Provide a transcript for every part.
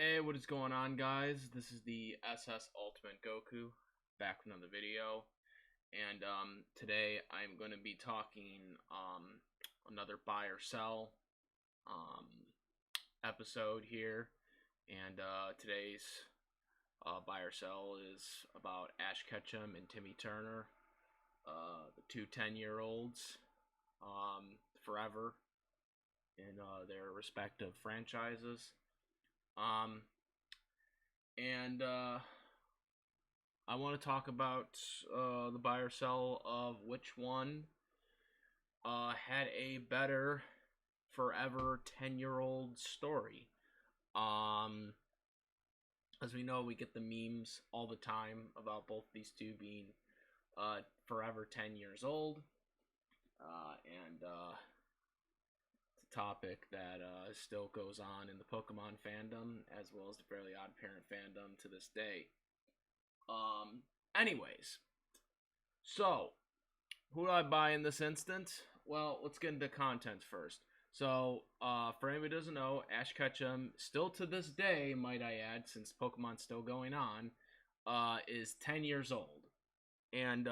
Hey, what is going on, guys? This is the SS Ultimate Goku, back with another video, and today I'm going to be talking another buy or sell um, episode here, and today's buy or sell is about Ash Ketchum and Timmy Turner, the two 10-year-olds, forever in their respective franchises. Um, and I want to talk about the buy or sell of which one had a better forever 10-year-old story. As we know, we get the memes all the time about both these two being forever 10 years old. And it's a topic that still goes on in the Pokemon fandom as well as the Fairly Odd Parent fandom to this day. Anyways, so who do I buy in this instance? Well, let's get into content first. So, for anybody who doesn't know, Ash Ketchum, still to this day, might I add, since Pokemon's still going on, is 10 years old. And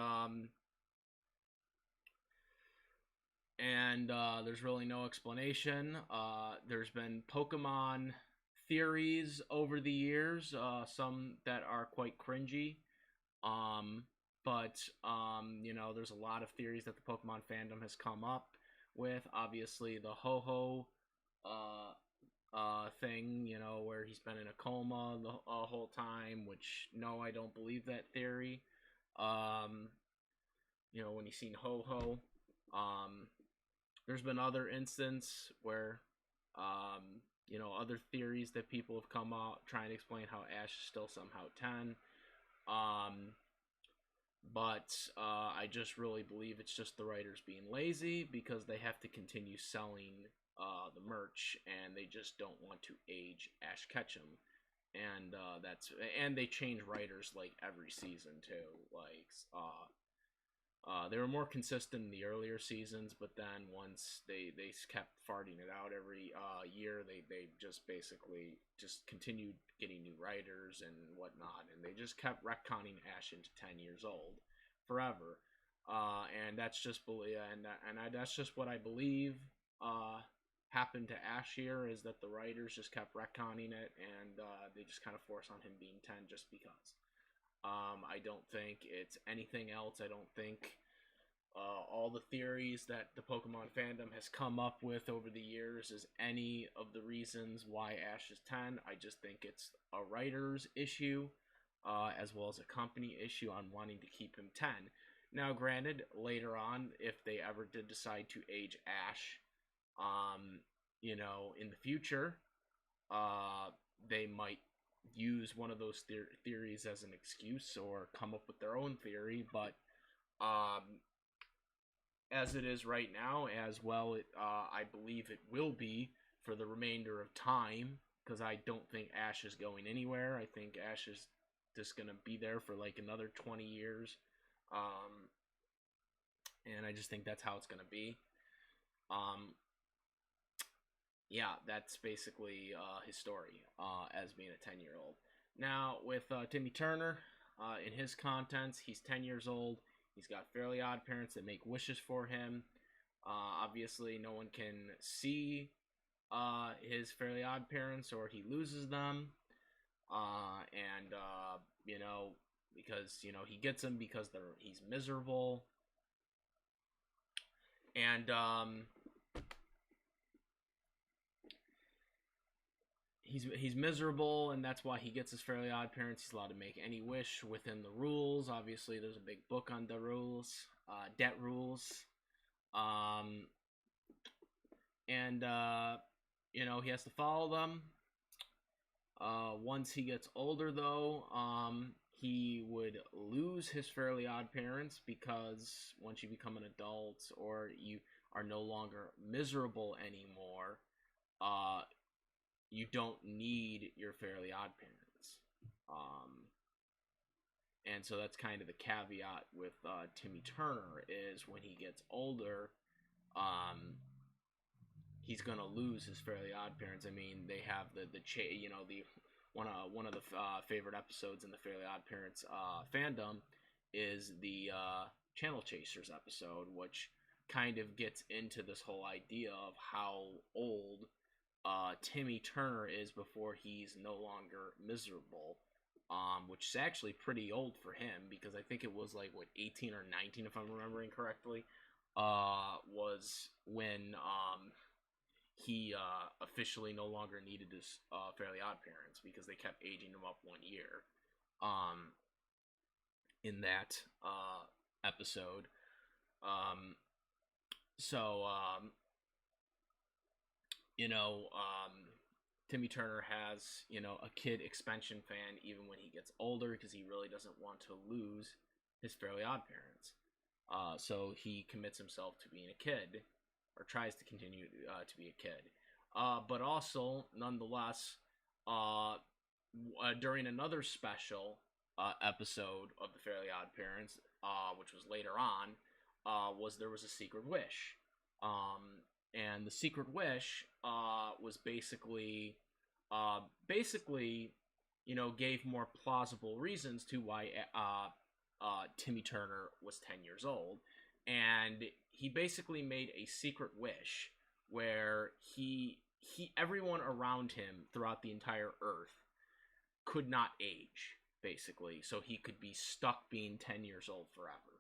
there's really no explanation. There's been Pokemon theories over the years, some that are quite cringy. But there's a lot of theories that the Pokemon fandom has come up with. Obviously, the Ho-Ho thing, where he's been in a coma the whole time, which, no, I don't believe that theory. When he's seen Ho-Ho. There's been other instances where, other theories that people have come out trying to explain how Ash is still somehow 10. But I just really believe it's just the writers being lazy because they have to continue selling the merch and they just don't want to age Ash Ketchum. And they change writers like every season too. They were more consistent in the earlier seasons, but then once they kept farting it out every year, they just basically just continued getting new writers and whatnot, and they just kept retconning Ash into 10 years old forever. And that's just that's just what I believe happened to Ash here, is that the writers just kept retconning it, and they just kind of force on him being 10 just because. I don't think it's anything else. I don't think all the theories that the Pokemon fandom has come up with over the years is any of the reasons why Ash is 10. I just think it's a writer's issue, as well as a company issue on wanting to keep him 10. Now, granted, later on, if they ever did decide to age Ash, in the future, they might use one of those theories as an excuse or come up with their own theory, but as it is right now, as well, I believe it will be for the remainder of time, because I don't think Ash is going anywhere. I think Ash is just going to be there for like another 20 years, and I just think that's how it's going to be. Yeah, that's basically his story as being a 10-year-old. Now, with Timmy Turner, in his contents, he's 10 years old. He's got Fairly Odd Parents that make wishes for him. Obviously, no one can see his Fairly Odd Parents, or he loses them. Because, he gets them because he's miserable. And, he's miserable, and that's why he gets his Fairly Odd Parents. He's allowed to make any wish within the rules. Obviously, there's a big book on the rules, debt rules. He has to follow them. Once he gets older, though, he would lose his Fairly Odd Parents, because once you become an adult or you are no longer miserable anymore, you don't need your Fairly Odd Parents. And so that's kind of the caveat with Timmy Turner, is when he gets older, he's gonna lose his Fairly Odd Parents. I mean, they have the one of the favorite episodes in the Fairly Odd Parents fandom is the Channel Chasers episode, which kind of gets into this whole idea of how old Timmy Turner is before he's no longer miserable, which is actually pretty old for him because I think it was like, what, 18 or 19, if I'm remembering correctly, was when he officially no longer needed his Fairly Odd Parents because they kept aging him up 1 year in that episode. So, Timmy Turner has, a kid expansion fan even when he gets older because he really doesn't want to lose his Fairly Odd Parents. So he commits himself to being a kid, or tries to continue to be a kid. But also, nonetheless, during another special episode of the Fairly Odd Parents, which was later on, there was a secret wish. And the secret wish was basically, gave more plausible reasons to why Timmy Turner was 10 years old. And he basically made a secret wish where everyone around him throughout the entire Earth could not age, basically, so he could be stuck being 10 years old forever.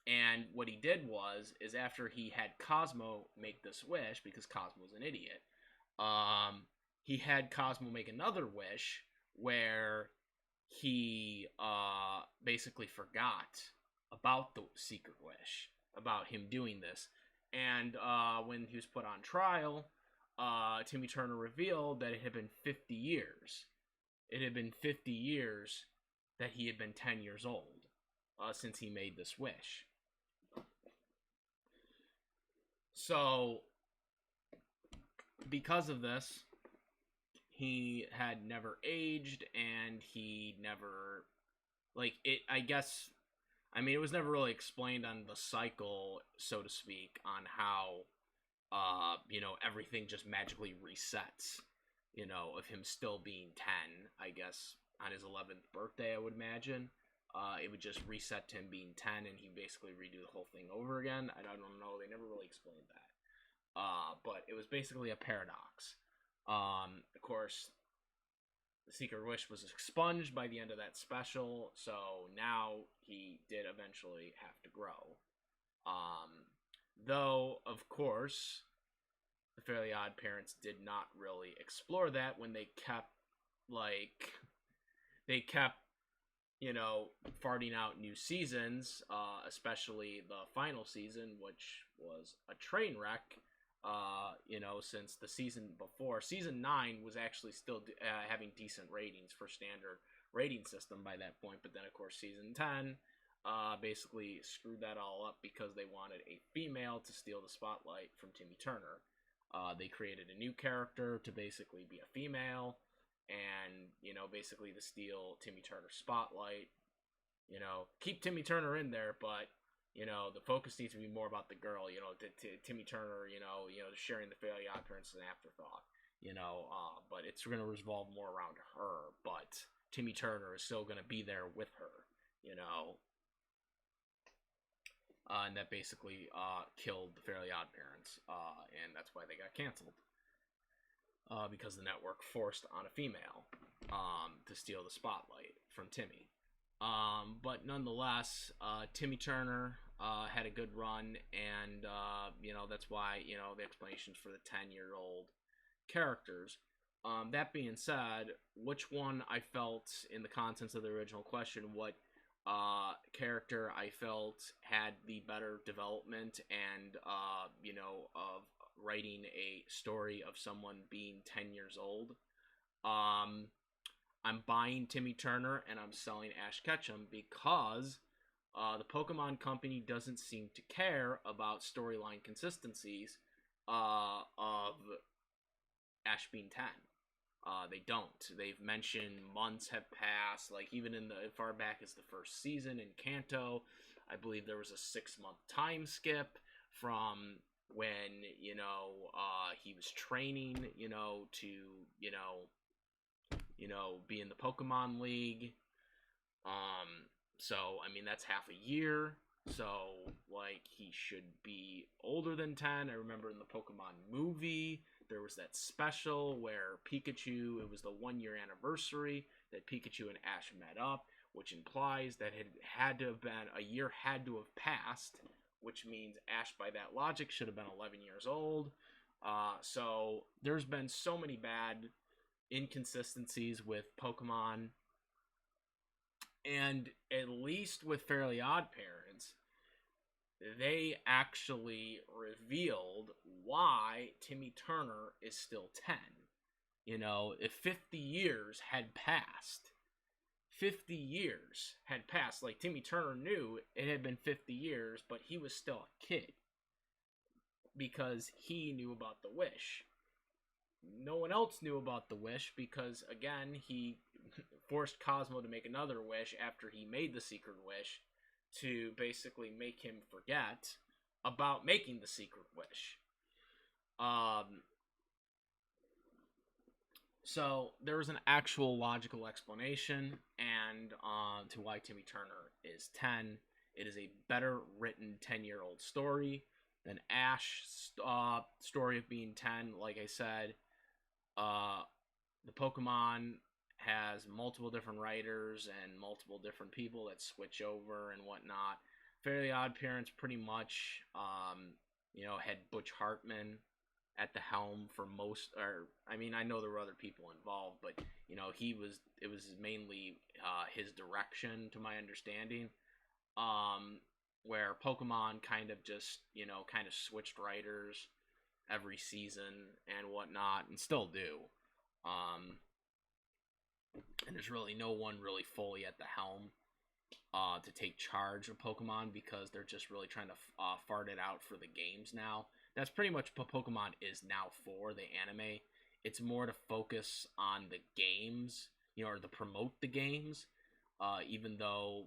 And what he did is after he had Cosmo make this wish, because Cosmo's an idiot, he had Cosmo make another wish where he basically forgot about the secret wish, about him doing this. And when he was put on trial, Timmy Turner revealed that it had been 50 years. It had been 50 years that he had been 10 years old since he made this wish. So, because of this, he had never aged, and he never, it was never really explained on the cycle, so to speak, on how, everything just magically resets, of him still being 10, I guess, on his 11th birthday, I would imagine. It would just reset to him being 10, and he'd basically redo the whole thing over again. I don't know, they never really explained that. But it was basically a paradox. Of course, the secret wish was expunged by the end of that special, so now he did eventually have to grow. Though, of course, the Fairly Odd Parents did not really explore that when they kept, farting out new seasons, especially the final season, which was a train wreck. Since the season before, season 9 was actually still having decent ratings for standard rating system by that point, but then of course season 10 basically screwed that all up because they wanted a female to steal the spotlight from Timmy Turner. They created a new character to basically be a female, and basically to steal Timmy Turner's spotlight. Keep Timmy Turner in there, but the focus needs to be more about the girl. Timmy Turner, sharing the Fairly Odd Parents is an afterthought. But it's going to revolve more around her. But Timmy Turner is still going to be there with her. And that basically killed the Fairly Odd Parents, and that's why they got canceled. Because the network forced on a female to steal the spotlight from Timmy. But nonetheless, Timmy Turner had a good run, and that's why the explanations for the 10-year-old characters. That being said, which one I felt in the contents of the original question, what character I felt had the better development and of writing a story of someone being 10 years old. I'm buying Timmy Turner and I'm selling Ash Ketchum because the Pokemon Company doesn't seem to care about storyline consistencies of Ash being 10. They don't. They've mentioned months have passed, even in the far back as the first season in Kanto, I believe there was a 6-month time skip from when, he was training, to, be in the Pokemon League. So, I mean, that's half a year. So, like, he should be older than 10. I remember in the Pokemon movie, there was that special where Pikachu, it was the 1 year anniversary that Pikachu and Ash met up, which implies that it had to have been, a year had to have passed, which means Ash, by that logic, should have been 11 years old. So, there's been so many bad inconsistencies with Pokemon. And at least with Fairly Odd Parents, they actually revealed why Timmy Turner is still 10. If 50 years had passed, like Timmy Turner knew it had been 50 years, but he was still a kid because he knew about the wish. No one else knew about the wish because, again, he forced Cosmo to make another wish after he made the secret wish to basically make him forget about making the secret wish. So there was an actual logical explanation and to why Timmy Turner is 10. It is a better written 10-year-old story than Ash's story of being 10. Like I said, the Pokemon has multiple different writers and multiple different people that switch over and whatnot. Fairly Odd Parents pretty much, had Butch Hartman at the helm for most, or I mean, I know there were other people involved, but it was mainly his direction, to my understanding. Where Pokemon kind of just, switched writers every season and whatnot, and still do. And there's really no one really fully at the helm to take charge of Pokemon because they're just really trying to fart it out for the games now. That's pretty much what Pokemon is now for, the anime. It's more to focus on the games, or to promote the games, even though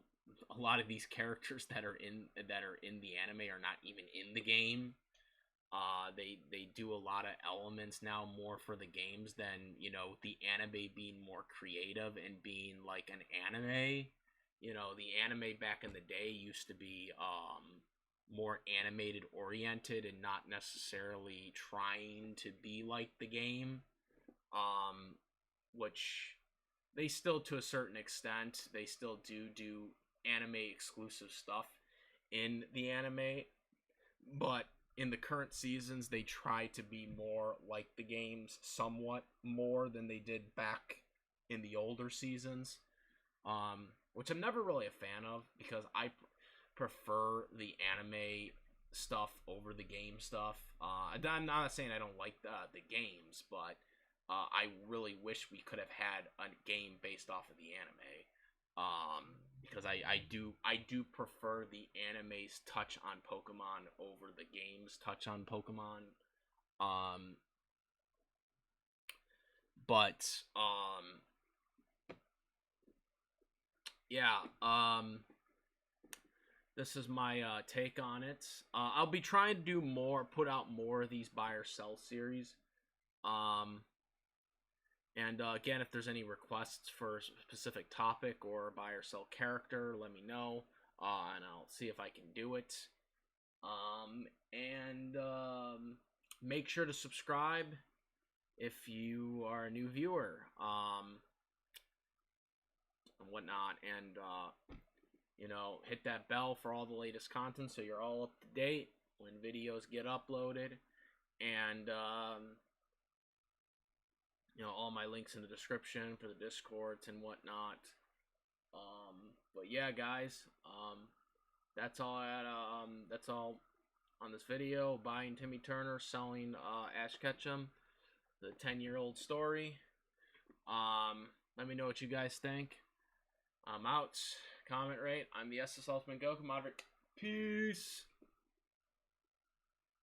a lot of these characters that are in the anime are not even in the game. They do a lot of elements now more for the games than, the anime being more creative and being like an anime. The anime back in the day used to be more animated oriented and not necessarily trying to be like the game. Which they still, to a certain extent, they still do anime exclusive stuff in the anime, but in the current seasons, they try to be more like the games, somewhat more than they did back in the older seasons, which I'm never really a fan of because I prefer the anime stuff over the game stuff. I'm not saying I don't like the games, but I really wish we could have had a game based off of the anime. Because I do prefer the anime's touch on Pokemon over the game's touch on Pokemon. This is my take on it. I'll be trying to put out more of these buy or sell series. And again, if there's any requests for a specific topic or buy or sell character, let me know, and I'll see if I can do it. And make sure to subscribe if you are a new viewer, and whatnot, and hit that bell for all the latest content so you're all up to date when videos get uploaded, and all my links in the description for the Discords and whatnot. But yeah, guys, that's all that's all on this video. Buying Timmy Turner, selling Ash Ketchum, the 10-year-old story. Let me know what you guys think. I'm out. Comment rate. I'm the SS Ultimate Goku Maverick. Peace.